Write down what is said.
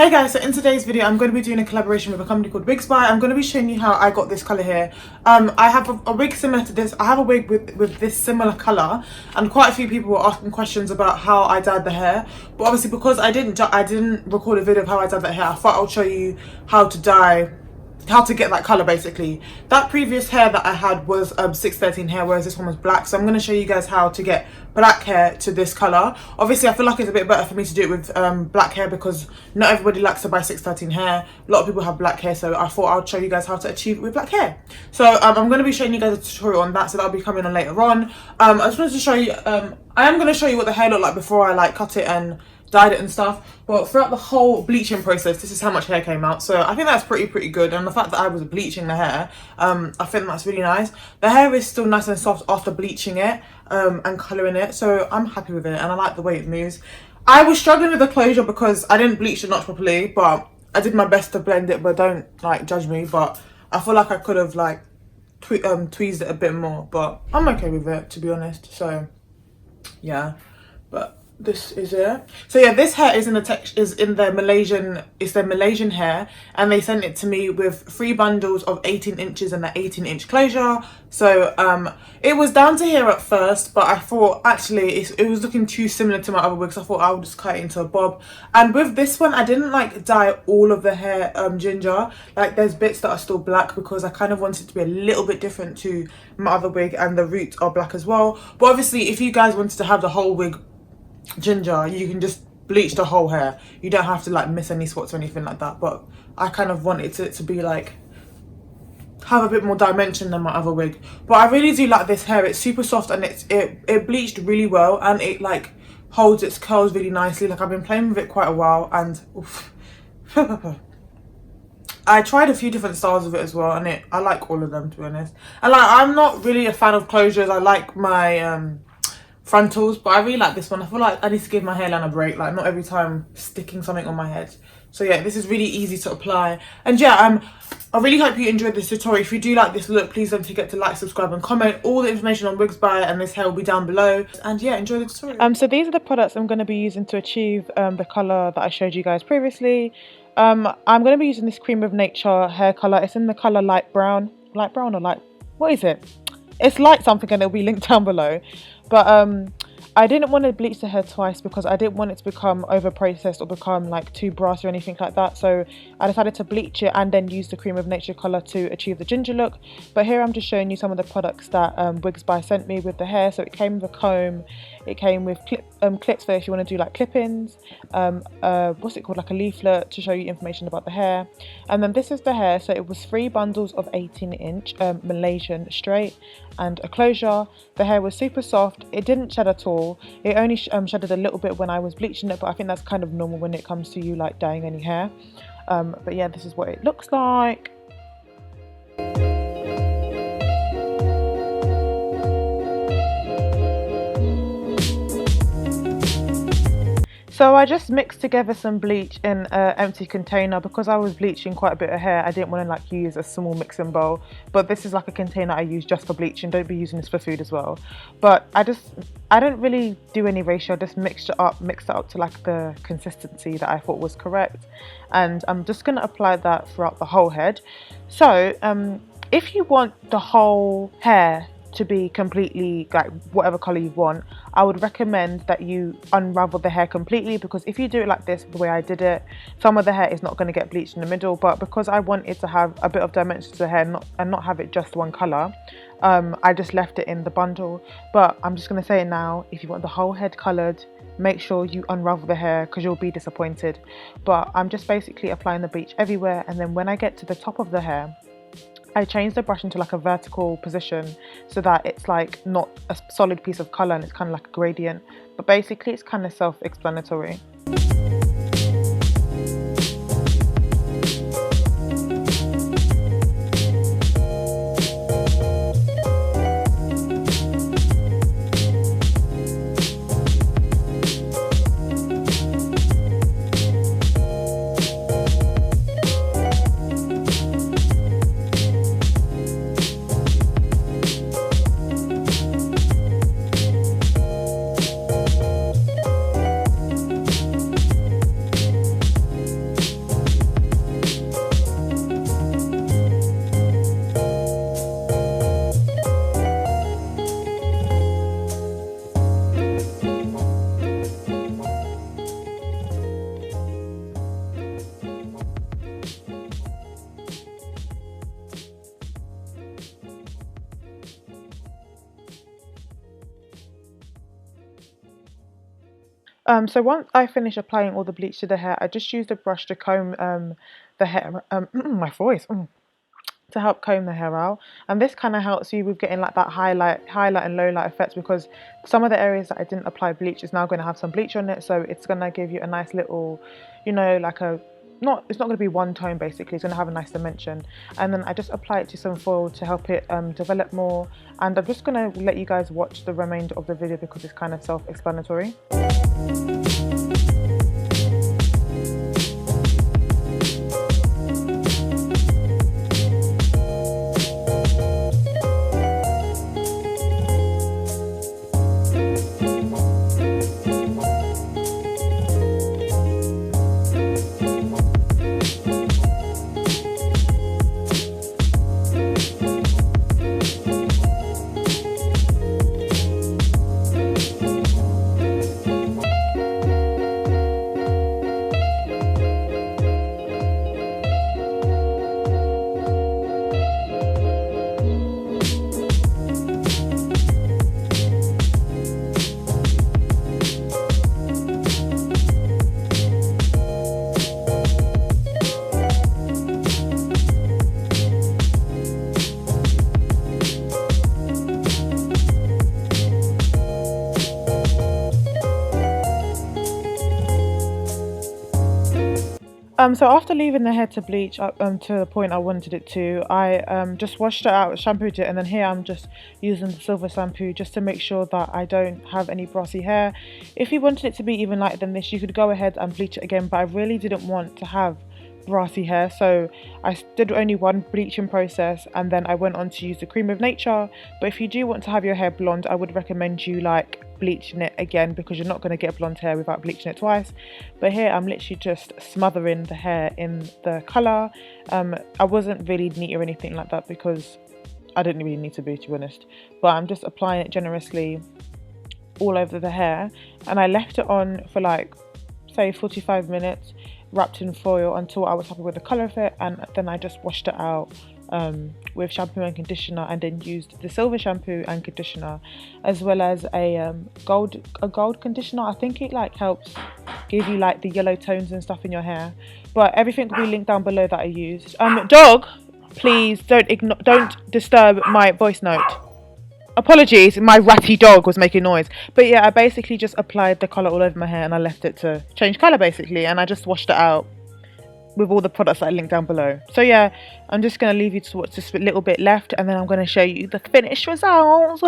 Hey guys, so in today's video I'm going to be doing a collaboration with a company called WIGSBUY. I'm going to be showing you how I got this colour here. I have a wig similar to this. I have a wig with this similar colour, and quite a few people were asking questions about how I dyed the hair. But obviously because I didn't record a video of how I dyed that hair, I thought I'll show you how to get that colour basically. That previous hair that I had was 613 hair, whereas this one was black. So I'm going to show you guys how to get black hair to this colour. Obviously I feel like it's a bit better for me to do it with black hair because not everybody likes to buy 613 hair. A lot of people have black hair, so I thought I'd show you guys how to achieve it with black hair. So I'm going to be showing you guys a tutorial on that, so that'll be coming on later on. I just wanted to show you, I am going to show you what the hair looked like before I like cut it and dyed it and stuff. But throughout the whole bleaching process, this is how much hair came out, so I think that's pretty good. And the fact that I was bleaching the hair, I think that's really nice. The hair is still nice and soft after bleaching it and colouring it, so I'm happy with it and I like the way it moves. I was struggling with the closure because I didn't bleach the knots properly, but I did my best to blend it. But don't like judge me, but I feel like I could have like tweezed it a bit more, but I'm okay with it, to be honest. So yeah, but this is it. So yeah, this hair is in the Malaysian hair, and they sent it to me with 3 bundles of 18 inches and an 18-inch closure. So it was down to here at first, but I thought actually it was looking too similar to my other wigs. I thought I would just cut it into a bob. And with this one I didn't like dye all of the hair ginger. Like there's bits that are still black because I kind of wanted it to be a little bit different to my other wig, and the roots are black as well. But obviously if you guys wanted to have the whole wig ginger, you can just bleach the whole hair. You don't have to like miss any spots or anything like that. But I kind of wanted it to be like have a bit more dimension than my other wig. But I really do like this hair. It's super soft and it bleached really well, and it like holds its curls really nicely. Like I've been playing with it quite a while, and oof. I tried a few different styles of it as well, and I like all of them, to be honest. And like I'm not really a fan of closures. I like my frontals, but I really like this one. I feel like I need to give my hairline a break, like not every time sticking something on my head. So yeah, this is really easy to apply. And yeah, I really hope you enjoyed this tutorial. If you do like this look, please don't forget to like, subscribe and comment. All the information on WIGSBUY and this hair will be down below. And yeah, enjoy the tutorial. So these are the products I'm going to be using to achieve the colour that I showed you guys previously. I'm going to be using this Cream of Nature hair colour. It's in the colour light brown or light, what is it? It's light something, and it'll be linked down below. But I didn't want to bleach the hair twice because I didn't want it to become over processed or become like too brassy or anything like that. So I decided to bleach it and then use the Cream of Nature colour to achieve the ginger look. But here I'm just showing you some of the products that WIGSBUY sent me with the hair. So it came with a comb, it came with clips for if you want to do like clip-ins, what's it called, like a leaflet to show you information about the hair. And then this is the hair. So it was 3 bundles of 18-inch Malaysian straight and a closure. The hair was super soft. It didn't shed at all. It only shedded a little bit when I was bleaching it, but I think that's kind of normal when it comes to you like dyeing any hair. But yeah, this is what it looks like. So I just mixed together some bleach in an empty container because I was bleaching quite a bit of hair. I didn't want to like use a small mixing bowl, but this is like a container I use just for bleaching. Don't be using this for food as well. But I didn't really do any ratio. I just mixed it up to like the consistency that I thought was correct. And I'm just going to apply that throughout the whole head. So if you want the whole hair to be completely like whatever color you want, I would recommend that you unravel the hair completely, because if you do it like this, the way I did it, some of the hair is not going to get bleached in the middle. But because I wanted to have a bit of dimension to the hair and not have it just one color, I just left it in the bundle. But I'm just going to say it now, if you want the whole head colored, make sure you unravel the hair because you'll be disappointed. But I'm just basically applying the bleach everywhere, and then when I get to the top of the hair, I changed the brush into like a vertical position so that it's like not a solid piece of colour and it's kind of like a gradient. But basically it's kind of self-explanatory. So once I finish applying all the bleach to the hair, I just used a brush to comb the hair. My voice. To help comb the hair out, and this kind of helps you with getting like that highlight and low light effects, because some of the areas that I didn't apply bleach is now going to have some bleach on it, so it's going to give you a nice little, you know, like a it's not going to be one tone, basically it's going to have a nice dimension. And then I just apply it to some foil to help it develop more, and I'm just going to let you guys watch the remainder of the video because it's kind of self-explanatory. So after leaving the hair to bleach up to the point I wanted it to, I just washed it out, shampooed it, and then here I'm just using the silver shampoo just to make sure that I don't have any brassy hair. If you wanted it to be even lighter than this, you could go ahead and bleach it again, but I really didn't want to have brassy hair, so I did only one bleaching process and then I went on to use the Cream of Nature. But if you do want to have your hair blonde, I would recommend you like bleaching it again, because you're not going to get blonde hair without bleaching it twice. But here I'm literally just smothering the hair in the colour. I wasn't really neat or anything like that because I didn't really need to be honest, but I'm just applying it generously all over the hair, and I left it on for like say 45 minutes wrapped in foil until I was happy with the colour of it, and then I just washed it out with shampoo and conditioner, and then used the silver shampoo and conditioner as well as a gold conditioner. I think it like helps give you like the yellow tones and stuff in your hair, but everything will be linked down below that I used. Dog, please don't disturb my voice note. Apologies, my ratty dog was making noise. But yeah, I basically just applied the colour all over my hair and I left it to change colour basically, and I just washed it out with all the products that I linked down below. So yeah, I'm just going to leave you to watch this little bit left, and then I'm going to show you the finished results.